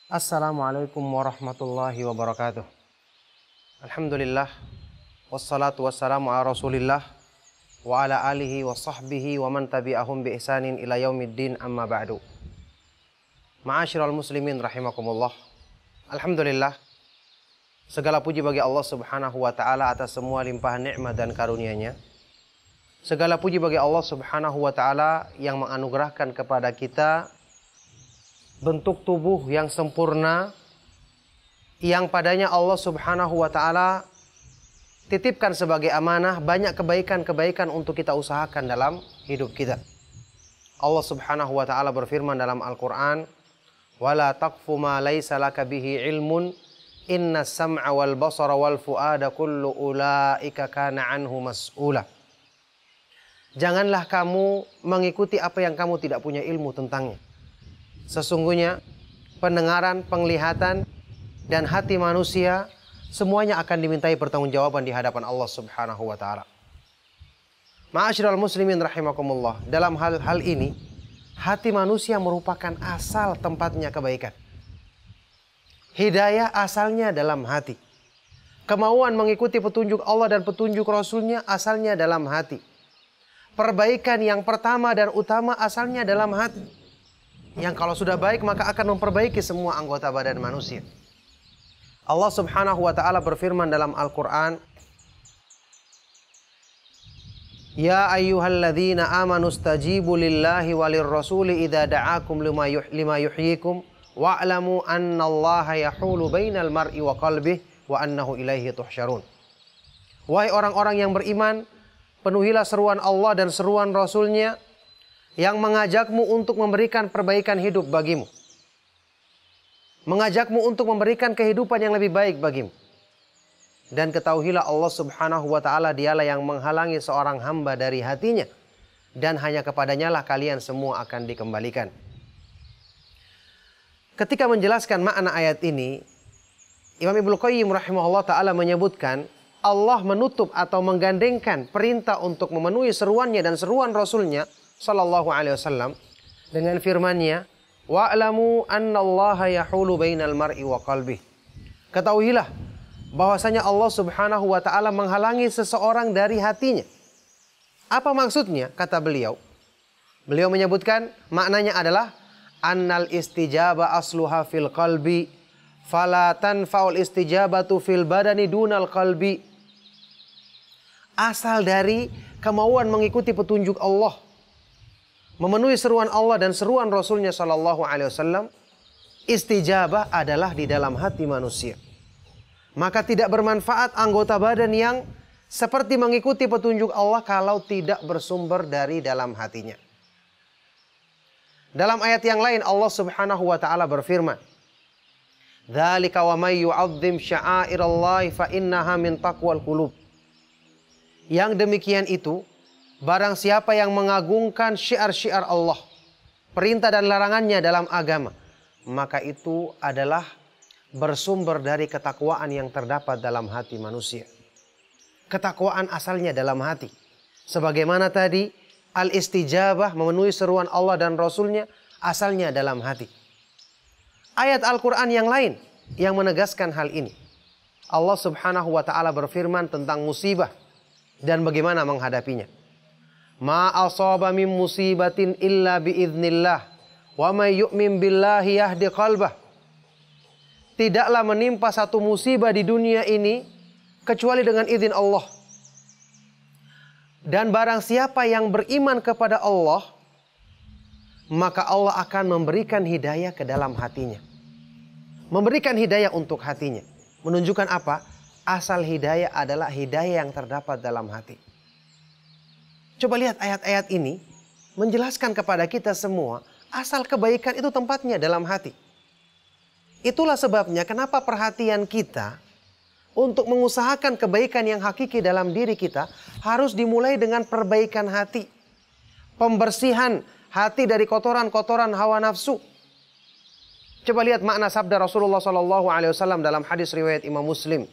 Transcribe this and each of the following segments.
Assalamualaikum warahmatullahi wabarakatuh. Alhamdulillah, wassalatu wassalamu ala rasulillah wa ala alihi wa sahbihi wa man tabi'ahum bi ihsanin ila yaumiddin, amma ba'du. Ma'asyiral muslimin rahimakumullah. Alhamdulillah, segala puji bagi Allah subhanahu wa ta'ala atas semua limpahan nikmat dan karunia-Nya. Segala puji bagi Allah subhanahu wa ta'ala yang menganugerahkan kepada kita bentuk tubuh yang sempurna, yang padanya Allah subhanahu wa ta'ala titipkan sebagai amanah banyak kebaikan-kebaikan untuk kita usahakan dalam hidup kita. Allah subhanahu wa ta'ala berfirman dalam Al-Quran, وَلَا تَقْفُ مَا لَيْسَ لَكَ بِهِ عِلْمٌ إِنَّ السَّمْعَ وَالْبَصَرَ وَالْفُؤَادَ كُلُّ أُولَئِكَ كَانَ عَنْهُ مَسْئُولًا. Janganlah kamu mengikuti apa yang kamu tidak punya ilmu tentangnya. Sesungguhnya pendengaran, penglihatan, dan hati manusia semuanya akan dimintai pertanggungjawaban di hadapan Allah subhanahu wa ta'ala. Ma'asyiral muslimin rahimakumullah. Dalam hal ini, hati manusia merupakan asal tempatnya kebaikan. Hidayah asalnya dalam hati. Kemauan mengikuti petunjuk Allah dan petunjuk Rasulnya asalnya dalam hati. Perbaikan yang pertama dan utama asalnya dalam hati. Yang kalau sudah baik maka akan memperbaiki semua anggota badan manusia. Allah subhanahu wa ta'ala berfirman dalam Al-Quran, Ya ayyuhalladzina amanu stajibu lillahi walir rasuli idha da'akum lima yuhyikum wa'lamu annallaha yahulu bainal mar'i wa qalbih wa annahu ilaihi tuhsyarun. Wahai orang-orang yang beriman, penuhilah seruan Allah dan seruan Rasulnya yang mengajakmu untuk memberikan perbaikan hidup bagimu. Mengajakmu untuk memberikan kehidupan yang lebih baik bagimu. Dan ketahuilah Allah subhanahu wa ta'ala dialah yang menghalangi seorang hamba dari hatinya. Dan hanya kepadanya lah kalian semua akan dikembalikan. Ketika menjelaskan makna ayat ini, Imam Ibnu Qayyim rahimahullah ta'ala menyebutkan, Allah menutup atau menggandengkan perintah untuk memenuhi seruannya dan seruan Rasulnya sallallahu alaihi wasallam dengan firman-Nya, wa'lamu annallaha yahulu bainal mar'i wa qalbih. Ketahuilah bahwasanya Allah subhanahu wa ta'ala menghalangi seseorang dari hatinya. Apa maksudnya? Kata beliau. Beliau menyebutkan maknanya adalah annal istijaba asluha fil qalbi fala tanfa'ul istijabatu fil badani dunal qalbi. Asal dari kemauan mengikuti petunjuk Allah, memenuhi seruan Allah dan seruan Rasulnya sallallahu alaihi wasallam, istijabah adalah di dalam hati manusia. Maka tidak bermanfaat anggota badan yang seperti mengikuti petunjuk Allah kalau tidak bersumber dari dalam hatinya. Dalam ayat yang lain Allah subhanahu wa ta'ala berfirman, dzalika wa may yu'azzim sya'airallahi fa innaha min taqwal qulub. Yang demikian itu, barang siapa yang mengagungkan syiar-syiar Allah, perintah dan larangannya dalam agama, maka itu adalah bersumber dari ketakwaan yang terdapat dalam hati manusia. Ketakwaan asalnya dalam hati. Sebagaimana tadi, al-istijabah memenuhi seruan Allah dan Rasulnya asalnya dalam hati. Ayat Al-Quran yang lain yang menegaskan hal ini. Allah subhanahu wa ta'ala berfirman tentang musibah dan bagaimana menghadapinya. Ma asaba min musibatin illa biiznillah wa may yu'min billahi yahdi qalbah. Tidaklah menimpa satu musibah di dunia ini kecuali dengan izin Allah. Dan barang siapa yang beriman kepada Allah, maka Allah akan memberikan hidayah ke dalam hatinya. Memberikan hidayah untuk hatinya. Menunjukkan apa? Asal hidayah adalah hidayah yang terdapat dalam hati. Coba lihat ayat-ayat ini menjelaskan kepada kita semua asal kebaikan itu tempatnya dalam hati. Itulah sebabnya kenapa perhatian kita untuk mengusahakan kebaikan yang hakiki dalam diri kita harus dimulai dengan perbaikan hati. Pembersihan hati dari kotoran-kotoran hawa nafsu. Coba lihat makna sabda Rasulullah SAW dalam hadis riwayat Imam Muslim.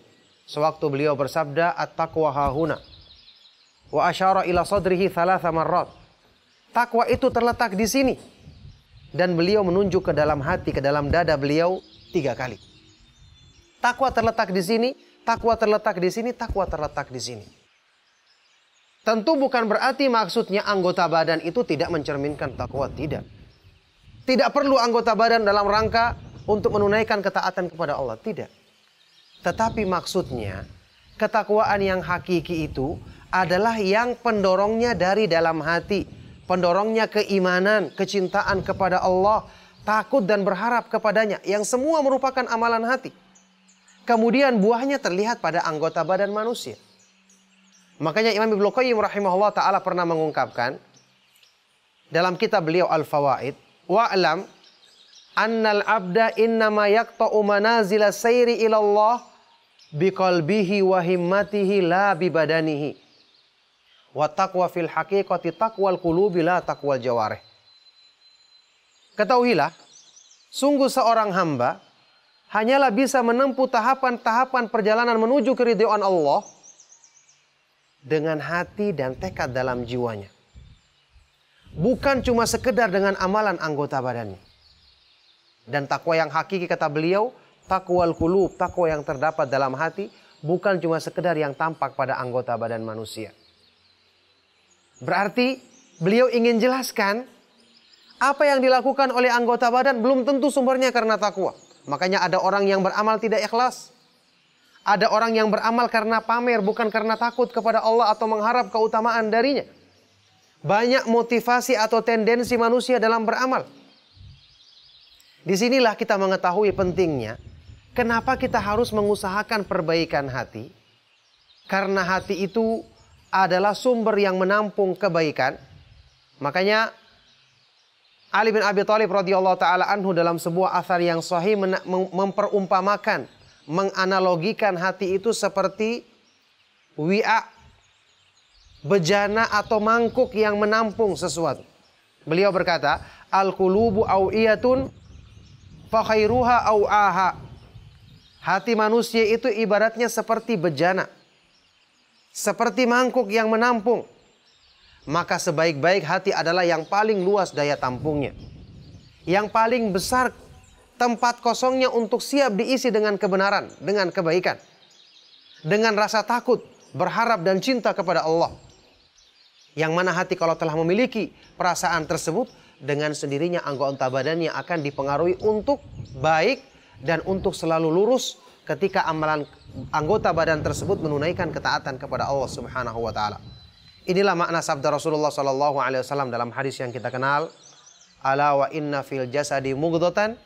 Sewaktu beliau bersabda, at-taqwa hahuna. Wa asyara ila sadrihi thalatha marrat. Takwa itu terletak di sini. Dan beliau menunjuk ke dalam hati, ke dalam dada beliau 3 kali. Takwa terletak di sini, takwa terletak di sini, takwa terletak di sini. Tentu bukan berarti maksudnya anggota badan itu tidak mencerminkan takwa, tidak. Tidak perlu anggota badan dalam rangka untuk menunaikan ketaatan kepada Allah, tidak. Tetapi maksudnya ketakwaan yang hakiki itu adalah yang pendorongnya dari dalam hati, pendorongnya keimanan, kecintaan kepada Allah, takut dan berharap kepadanya, yang semua merupakan amalan hati. Kemudian buahnya terlihat pada anggota badan manusia. Makanya Imam Ibnu Qayyim rahimahullah ta'ala pernah mengungkapkan dalam kitab beliau Al-Fawaid, wa'lam annal abda innama yaqta'u manazila sayri ilallah biqalbihi wa himmatihi la bibadanihi. Wa taqwa fil haqiqati taqwal qulubi la taqwal jawarih. Ketahuilah, sungguh seorang hamba hanyalah bisa menempuh tahapan-tahapan perjalanan menuju keridhaan Allah dengan hati dan tekad dalam jiwanya. Bukan cuma sekedar dengan amalan anggota badannya. Dan takwa yang hakiki kata beliau, taqwal qulub, takwa yang terdapat dalam hati, bukan cuma sekedar yang tampak pada anggota badan manusia. Berarti beliau ingin jelaskan apa yang dilakukan oleh anggota badan belum tentu sumbernya karena takwa. Makanya ada orang yang beramal tidak ikhlas. Ada orang yang beramal karena pamer, bukan karena takut kepada Allah atau mengharap keutamaan darinya. Banyak motivasi atau tendensi manusia dalam beramal. Disinilah kita mengetahui pentingnya kenapa kita harus mengusahakan perbaikan hati. Karena hati itu adalah sumber yang menampung kebaikan. Makanya Ali bin Abi Thalib radhiyallahu taala anhu dalam sebuah athar yang sahih memperumpamakan, menganalogikan hati itu seperti wi'a, bejana atau mangkuk yang menampung sesuatu. Beliau berkata, al-qulubu aw'iyatun fa khairuha aw'aha. Hati manusia itu ibaratnya seperti bejana, seperti mangkuk yang menampung. Maka sebaik-baik hati adalah yang paling luas daya tampungnya, yang paling besar tempat kosongnya untuk siap diisi dengan kebenaran, dengan kebaikan, dengan rasa takut, berharap dan cinta kepada Allah. Yang mana hati kalau telah memiliki perasaan tersebut, dengan sendirinya anggota badannya akan dipengaruhi untuk baik dan untuk selalu lurus ketika amalan anggota badan tersebut menunaikan ketaatan kepada Allah Subhanahu wa taala. Inilah makna sabda Rasulullah sallallahu alaihi wasallam dalam hadis yang kita kenal, ala wa inna fil jasadi mughdatan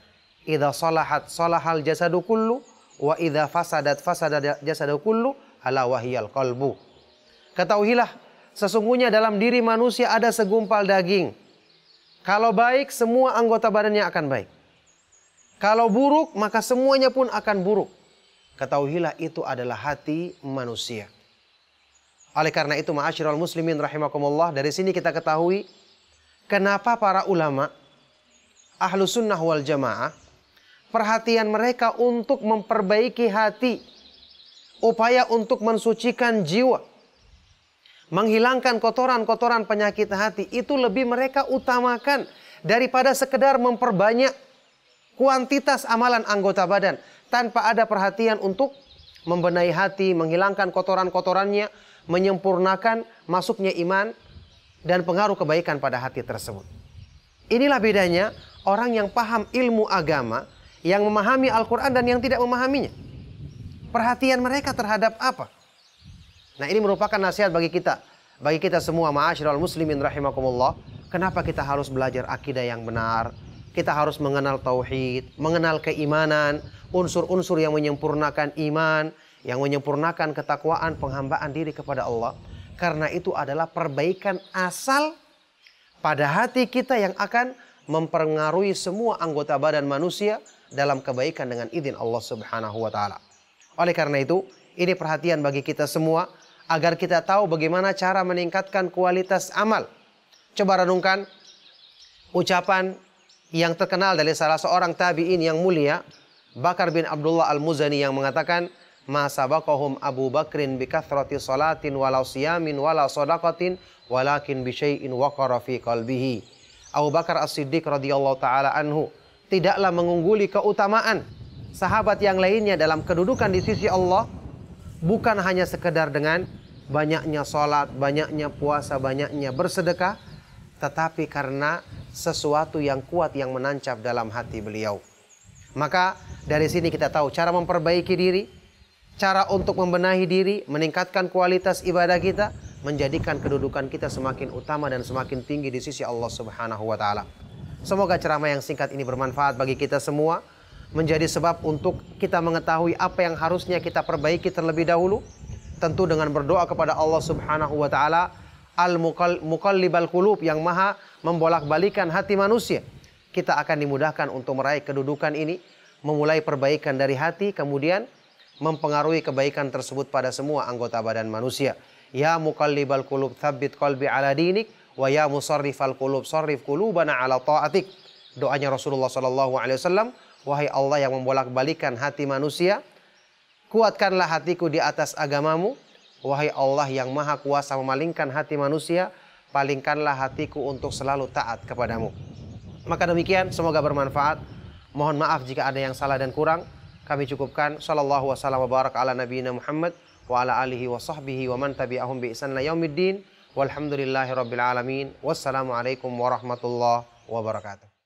idza salahat salahal jasadu kullu wa idza fasadat fasadat jasadu kullu ala wahiyal qalbu. Ketahuilah, sesungguhnya dalam diri manusia ada segumpal daging. Kalau baik, semua anggota badannya akan baik. Kalau buruk, maka semuanya pun akan buruk. Ketahuilah itu adalah hati manusia. Oleh karena itu, ma'asyiral muslimin rahimakumullah, dari sini kita ketahui kenapa para ulama Ahlus Sunnah wal Jamaah perhatian mereka untuk memperbaiki hati, upaya untuk mensucikan jiwa, menghilangkan kotoran-kotoran penyakit hati, itu lebih mereka utamakan daripada sekedar memperbanyak kuantitas amalan anggota badan tanpa ada perhatian untuk membenahi hati, menghilangkan kotoran-kotorannya, menyempurnakan masuknya iman dan pengaruh kebaikan pada hati tersebut. Inilah bedanya orang yang paham ilmu agama, yang memahami Al-Quran dan yang tidak memahaminya. Perhatian mereka terhadap apa? Nah, ini merupakan nasihat bagi kita semua, ma'asyiral muslimin rahimakumullah. Kenapa kita harus belajar akidah yang benar? Kita harus mengenal tauhid, mengenal keimanan, unsur-unsur yang menyempurnakan iman, yang menyempurnakan ketakwaan, penghambaan diri kepada Allah. Karena itu adalah perbaikan asal pada hati kita yang akan mempengaruhi semua anggota badan manusia dalam kebaikan dengan izin Allah Subhanahu wa taala. Oleh karena itu, ini perhatian bagi kita semua agar kita tahu bagaimana cara meningkatkan kualitas amal. Coba renungkan ucapan yang terkenal dari salah seorang tabi'in yang mulia, Bakar bin Abdullah Al-Muzani, yang mengatakan, ma sabaqahum Abu Bakrin bi kathrati salatin walau siyamin walau sadaqatin walakin bi syai'in waqara fi qalbihi. Abu Bakar As-Siddiq radhiyallahu taala anhu tidaklah mengungguli keutamaan sahabat yang lainnya dalam kedudukan di sisi Allah bukan hanya sekedar dengan banyaknya sholat, banyaknya puasa, banyaknya bersedekah, tetapi karena sesuatu yang kuat yang menancap dalam hati beliau. Maka dari sini kita tahu cara memperbaiki diri, cara untuk membenahi diri, meningkatkan kualitas ibadah kita, menjadikan kedudukan kita semakin utama dan semakin tinggi di sisi Allah Subhanahu wa taala. Semoga ceramah yang singkat ini bermanfaat bagi kita semua, menjadi sebab untuk kita mengetahui apa yang harusnya kita perbaiki terlebih dahulu, tentu dengan berdoa kepada Allah Subhanahu wa taala, Al-Muqallibal Qulub, yang maha membolak-balikan hati manusia. Kita akan dimudahkan untuk meraih kedudukan ini, memulai perbaikan dari hati, kemudian mempengaruhi kebaikan tersebut pada semua anggota badan manusia. Ya muqallibal qulub tsabbit qalbi ala dinik, wa ya musarrifal qulub sarrif qulubana ala ta'atik. Doanya Rasulullah sallallahu alaihi wasallam, wahai Allah yang membolak-balikan hati manusia, kuatkanlah hatiku di atas agamamu. Wahai Allah yang maha kuasa memalingkan hati manusia, palingkanlah hatiku untuk selalu taat kepadamu. Maka demikian, semoga bermanfaat. Mohon maaf jika ada yang salah dan kurang. Kami cukupkan. Sallallahu wasallam wa barak ala nabiyina Muhammad wa ala alihi wa sahbihi wa man tabi'ahum bi ihsan ila yaumiddin. Walhamdulillahi rabbil alamin. Wassalamualaikum warahmatullahi wabarakatuh.